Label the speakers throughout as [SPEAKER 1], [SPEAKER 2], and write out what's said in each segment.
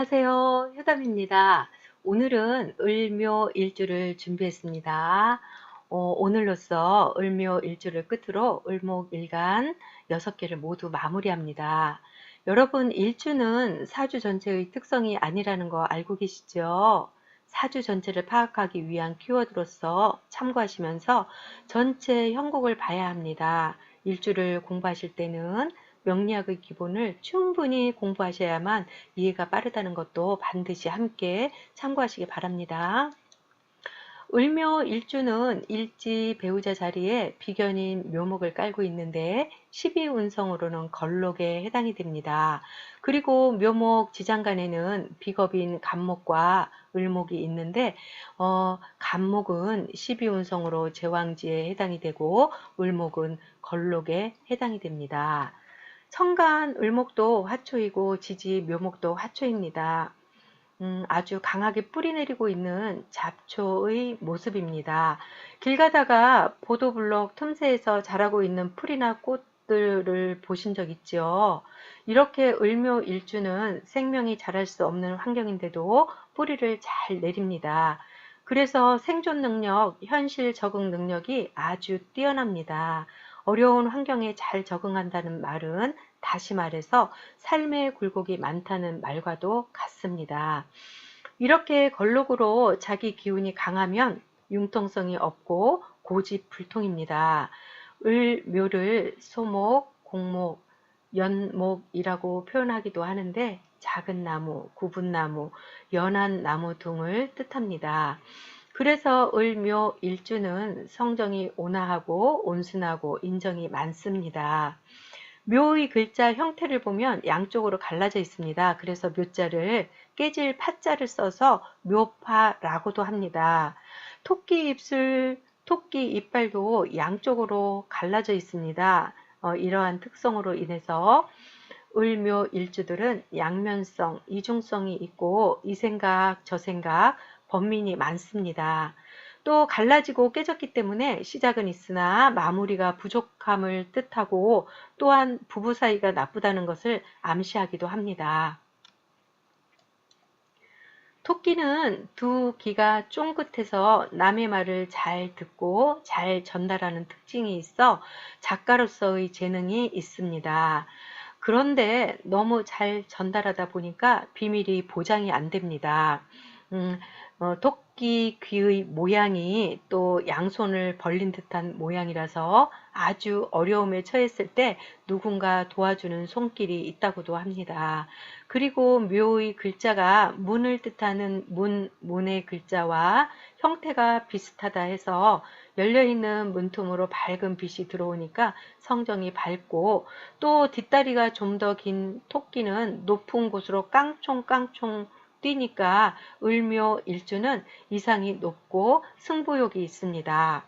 [SPEAKER 1] 안녕하세요. 효담입니다. 오늘은 을묘 일주를 준비했습니다. 오늘로써 을묘 일주를 끝으로 을목일간 6개를 모두 마무리합니다. 여러분, 일주는 사주 전체의 특성이 아니라는 거 알고 계시죠? 사주 전체를 파악하기 위한 키워드로서 참고하시면서 전체 형국을 봐야 합니다. 일주를 공부하실 때는 명리학의 기본을 충분히 공부하셔야만 이해가 빠르다는 것도 반드시 함께 참고하시기 바랍니다. 을묘 일주는 일지 배우자 자리에 비견인 묘목을 깔고 있는데 12운성으로는 걸록에 해당이 됩니다. 그리고 묘목 지장간에는 비겁인 간목과 을목이 있는데 간목은 12운성으로 제왕지에 해당이 되고 을목은 걸록에 해당이 됩니다. 천간 을목도 화초이고 지지 묘목도 화초입니다. 아주 강하게 뿌리 내리고 있는 잡초의 모습입니다. 길 가다가 보도블록 틈새에서 자라고 있는 풀이나 꽃들을 보신 적 있죠? 이렇게 을묘 일주는 생명이 자랄 수 없는 환경인데도 뿌리를 잘 내립니다. 그래서 생존 능력, 현실 적응 능력이 아주 뛰어납니다. 어려운 환경에 잘 적응한다는 말은 다시 말해서 삶의 굴곡이 많다는 말과도 같습니다. 이렇게 걸록으로 자기 기운이 강하면 융통성이 없고 고집불통입니다. 을묘를 소목, 공목, 연목이라고 표현하기도 하는데 작은 나무, 구분나무, 연한 나무 등을 뜻합니다. 그래서 을묘 일주는 성정이 온화하고 온순하고 인정이 많습니다. 묘의 글자 형태를 보면 양쪽으로 갈라져 있습니다. 그래서 묘자를 깨질 파자를 써서 묘파라고도 합니다. 토끼 입술, 토끼 이빨도 양쪽으로 갈라져 있습니다. 이러한 특성으로 인해서 을묘 일주들은 양면성, 이중성이 있고 이 생각, 저 생각, 번민이 많습니다. 또 갈라지고 깨졌기 때문에 시작은 있으나 마무리가 부족함을 뜻하고 또한 부부 사이가 나쁘다는 것을 암시하기도 합니다. 토끼는 두 귀가 쫑긋해서 남의 말을 잘 듣고 잘 전달하는 특징이 있어 작가로서의 재능이 있습니다. 그런데 너무 잘 전달하다 보니까 비밀이 보장이 안 됩니다. 음, 토끼 귀의 모양이 또 양손을 벌린 듯한 모양이라서 아주 어려움에 처했을 때 누군가 도와주는 손길이 있다고도 합니다. 그리고 묘의 글자가 문을 뜻하는 문의 글자와 형태가 비슷하다 해서 열려있는 문틈으로 밝은 빛이 들어오니까 성정이 밝고 또 뒷다리가 좀 더 긴 토끼는 높은 곳으로 깡총깡총 뛰니까 을묘 일주는 이상이 높고 승부욕이 있습니다.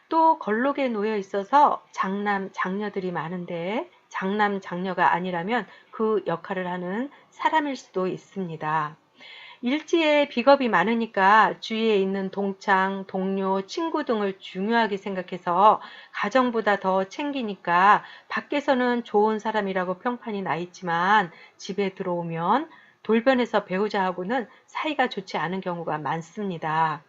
[SPEAKER 1] 또 걸록에 놓여 있어서 장남, 장녀들이 많은데 장남, 장녀가 아니라면 그 역할을 하는 사람일 수도 있습니다. 일지에 비겁이 많으니까 주위에 있는 동창, 동료, 친구 등을 중요하게 생각해서 가정보다 더 챙기니까 밖에서는 좋은 사람이라고 평판이 나 있지만 집에 들어오면 돌변해서 배우자하고는 사이가 좋지 않은 경우가 많습니다.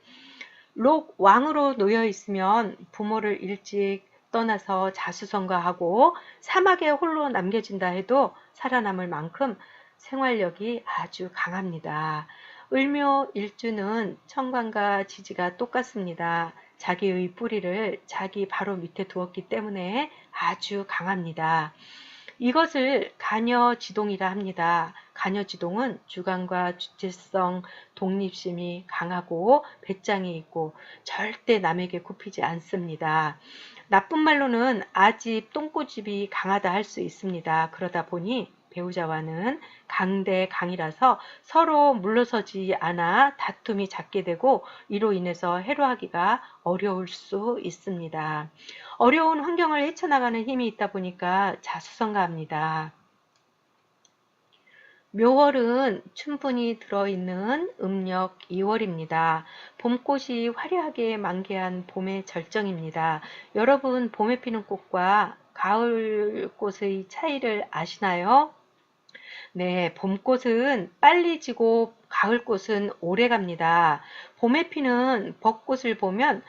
[SPEAKER 1] 록 왕으로 놓여 있으면 부모를 일찍 떠나서 자수성가하고 사막에 홀로 남겨진다 해도 살아남을 만큼 생활력이 아주 강합니다. 을묘 일주는 청관과 지지가 똑같습니다. 자기의 뿌리를 자기 바로 밑에 두었기 때문에 아주 강합니다. 이것을 간여지동이라 합니다. 간여지동은 주관과 주체성, 독립심이 강하고 배짱이 있고 절대 남에게 굽히지 않습니다. 나쁜 말로는 아집, 똥꼬집이 강하다 할 수 있습니다. 그러다 보니 배우자와는 강대 강이라서 서로 물러서지 않아 다툼이 잦게 되고 이로 인해서 해로하기가 어려울 수 있습니다. 어려운 환경을 헤쳐나가는 힘이 있다 보니까 자수성가합니다. 묘월은 춘분이 들어있는 음력 2월입니다. 봄꽃이 화려하게 만개한 봄의 절정입니다. 여러분, 봄에 피는 꽃과 가을 꽃의 차이를 아시나요? 네, 봄꽃은 빨리 지고 가을꽃은 오래 갑니다. 봄에 피는 벚꽃을 보면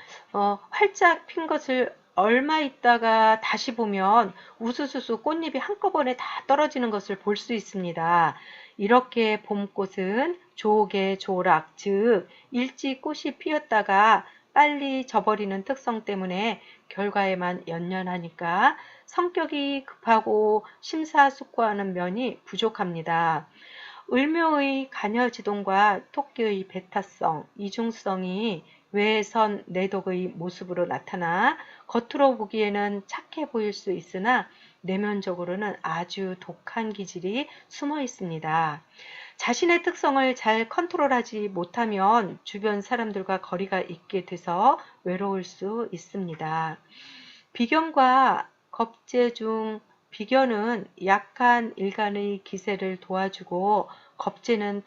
[SPEAKER 1] 활짝 핀 것을 얼마 있다가 다시 보면 우수수수 꽃잎이 한꺼번에 다 떨어지는 것을 볼 수 있습니다. 이렇게 봄꽃은 조개, 조락, 즉 일찍 꽃이 피었다가 빨리 져버리는 특성 때문에 결과에만 연연하니까 성격이 급하고 심사숙고하는 면이 부족합니다. 을묘의 간여지동과 토끼의 배타성, 이중성이 외선 내덕의 모습으로 나타나 겉으로 보기에는 착해 보일 수 있으나 내면적으로는 아주 독한 기질이 숨어 있습니다. 자신의 특성을 잘 컨트롤하지 못하면 주변 사람들과 거리가 있게 돼서 외로울 수 있습니다. 비견과 겁재 중 비견은 약한 일간의 기세를 도와주고 겁재는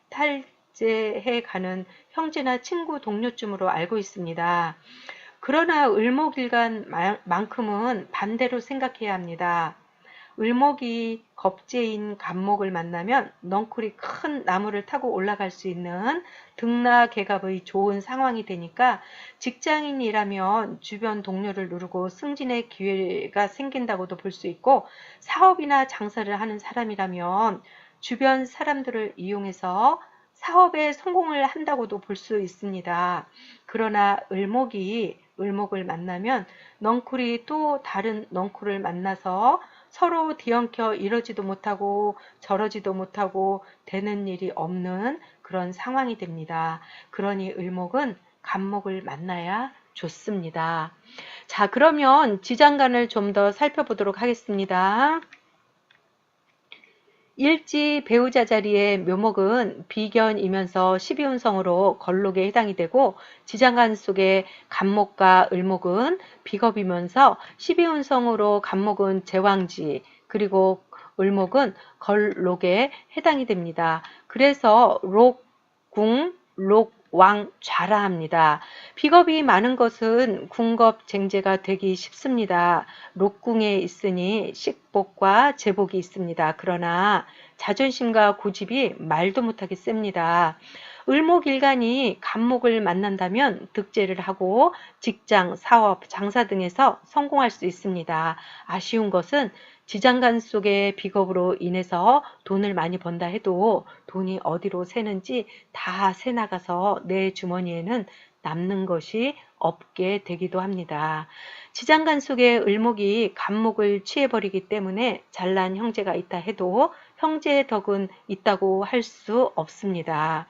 [SPEAKER 1] 탈제해 가는 형제나 친구 동료쯤으로 알고 있습니다. 그러나 을목일간만큼은 반대로 생각해야 합니다. 을목이 겁재인 간목을 만나면 넝쿨이 큰 나무를 타고 올라갈 수 있는 등락개갑의 좋은 상황이 되니까 직장인이라면 주변 동료를 누르고 승진의 기회가 생긴다고도 볼 수 있고 사업이나 장사를 하는 사람이라면 주변 사람들을 이용해서 사업에 성공을 한다고도 볼 수 있습니다. 그러나 을목을 만나면 넝쿨이 또 다른 넝쿨을 만나서 서로 뒤엉켜 이러지도 못하고 저러지도 못하고 되는 일이 없는 그런 상황이 됩니다. 그러니 을목은 간목을 만나야 좋습니다. 자, 그러면 지장간을 좀 더 살펴보도록 하겠습니다. 일지 배우자 자리의 묘목은 비견이면서 12운성으로 걸록에 해당이 되고 지장간 속의 간목과 을목은 비겁이면서 12운성으로 간목은 제왕지 그리고 을목은 걸록에 해당이 됩니다. 그래서 록궁, 록왕 좌라합니다. 비겁이 많은 것은 궁겁쟁제가 되기 쉽습니다. 록궁에 있으니 식복과 제복이 있습니다. 그러나 자존심과 고집이 말도 못하게 셉니다. 을목일간이 간목을 만난다면 득제를 하고 직장, 사업, 장사 등에서 성공할 수 있습니다. 아쉬운 것은 지장간 속의 비겁으로 인해서 돈을 많이 번다 해도 돈이 어디로 새는지 다 새나가서 내 주머니에는 남는 것이 없게 되기도 합니다. 지장간 속의 을목이 간목을 취해버리기 때문에 잘난 형제가 있다 해도 형제의 덕은 있다고 할 수 없습니다.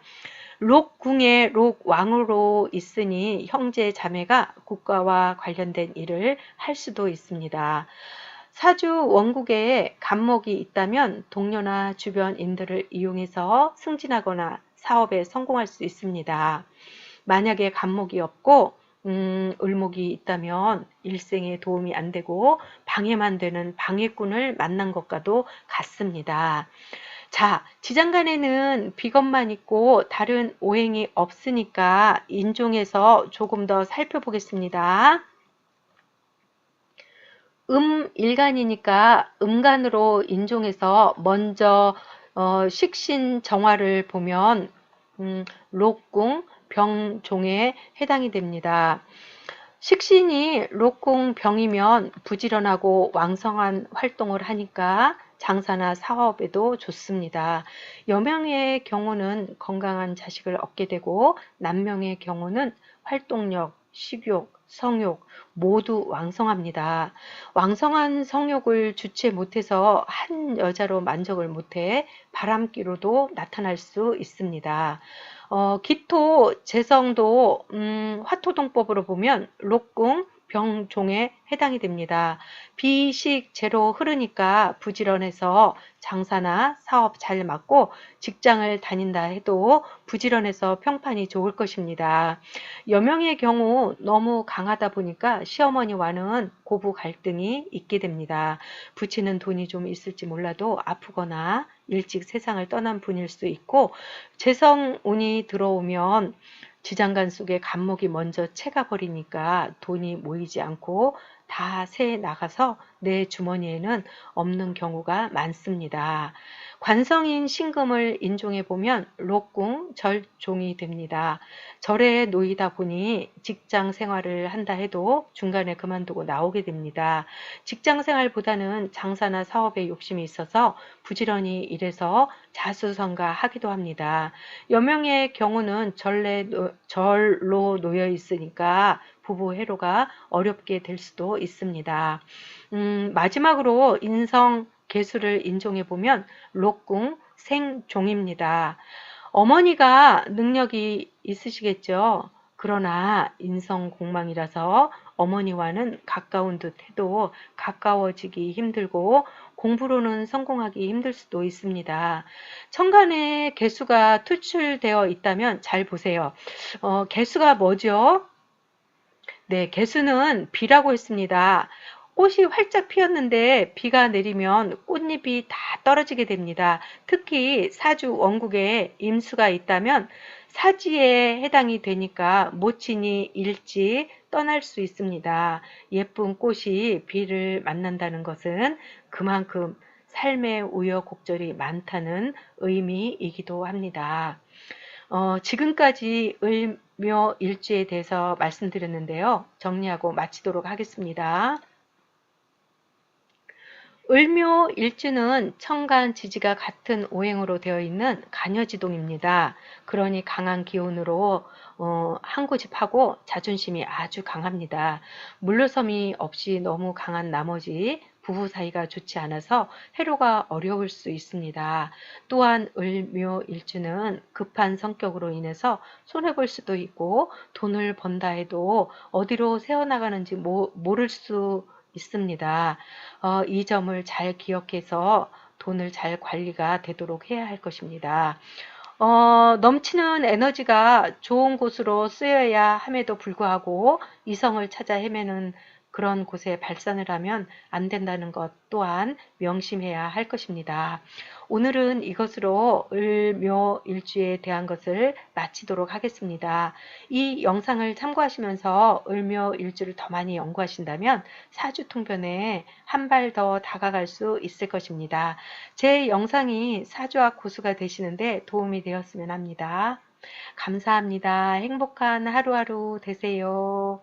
[SPEAKER 1] 록궁에 록왕으로 있으니 형제 자매가 국가와 관련된 일을 할 수도 있습니다. 사주 원국에 간목이 있다면 동료나 주변인들을 이용해서 승진하거나 사업에 성공할 수 있습니다. 만약에 간목이 없고 을목이 있다면 일생에 도움이 안 되고 방해만 되는 방해꾼을 만난 것과도 같습니다. 자, 지장간에는 비겁만 있고 다른 오행이 없으니까 인종에서 조금 더 살펴보겠습니다. 일간이니까 음간으로 인종해서 먼저 식신정화를 보면 록궁, 병종에 해당이 됩니다. 식신이 록궁, 병이면 부지런하고 왕성한 활동을 하니까 장사나 사업에도 좋습니다. 여명의 경우는 건강한 자식을 얻게 되고 남명의 경우는 활동력, 식욕, 성욕 모두 왕성합니다. 왕성한 성욕을 주체 못해서 한 여자로 만족을 못해 바람기로도 나타날 수 있습니다. 기토, 재성도 화토동법으로 보면 록궁, 병종에 해당이 됩니다. 비식재로 흐르니까 부지런해서 장사나 사업 잘 맞고 직장을 다닌다 해도 부지런해서 평판이 좋을 것입니다. 여명의 경우 너무 강하다 보니까 시어머니와는 고부 갈등이 있게 됩니다. 부치는 돈이 좀 있을지 몰라도 아프거나 일찍 세상을 떠난 분일 수 있고 재성운이 들어오면 지장간 속에 간목이 먼저 채가 버리니까 돈이 모이지 않고 다 새 나가서 내 주머니에는 없는 경우가 많습니다. 관성인 신금을 인종해 보면 록궁 절종이 됩니다. 절에 놓이다 보니 직장 생활을 한다 해도 중간에 그만두고 나오게 됩니다. 직장 생활보다는 장사나 사업에 욕심이 있어서 부지런히 일해서 자수성가하기도 합니다. 여명의 경우는 절로 놓여 있으니까 부부 회로가 어렵게 될 수도 있습니다. 마지막으로 인성 개수를 인종해 보면 록궁 생종입니다. 어머니가 능력이 있으시겠죠. 그러나 인성공망이라서 어머니와는 가까운 듯 해도 가까워지기 힘들고 공부로는 성공하기 힘들 수도 있습니다. 천간에 개수가 투출되어 있다면 잘 보세요. 개수가 뭐죠? 네, 개수는 비라고 했습니다. 꽃이 활짝 피었는데 비가 내리면 꽃잎이 다 떨어지게 됩니다. 특히 사주 원국에 임수가 있다면 사지에 해당이 되니까 모친이 일찍 떠날 수 있습니다. 예쁜 꽃이 비를 만난다는 것은 그만큼 삶의 우여곡절이 많다는 의미이기도 합니다. 지금까지 을묘일주에 대해서 말씀드렸는데요. 정리하고 마치도록 하겠습니다. 을묘일주는 천간 지지가 같은 오행으로 되어 있는 간여지동입니다. 그러니 강한 기운으로 한고집하고 자존심이 아주 강합니다. 물러섬이 없이 너무 강한 나머지 부부 사이가 좋지 않아서 해로가 어려울 수 있습니다. 또한 을묘일주는 급한 성격으로 인해서 손해볼 수도 있고 돈을 번다 해도 어디로 새어나가는지 모를 수 있습니다. 이 점을 잘 기억해서 돈을 잘 관리가 되도록 해야 할 것입니다. 넘치는 에너지가 좋은 곳으로 쓰여야 함에도 불구하고 이성을 찾아 헤매는 그런 곳에 발산을 하면 안 된다는 것 또한 명심해야 할 것입니다. 오늘은 이것으로 을묘일주에 대한 것을 마치도록 하겠습니다. 이 영상을 참고하시면서 을묘일주를 더 많이 연구하신다면 사주통변에 한 발 더 다가갈 수 있을 것입니다. 제 영상이 사주학 고수가 되시는데 도움이 되었으면 합니다. 감사합니다. 행복한 하루하루 되세요.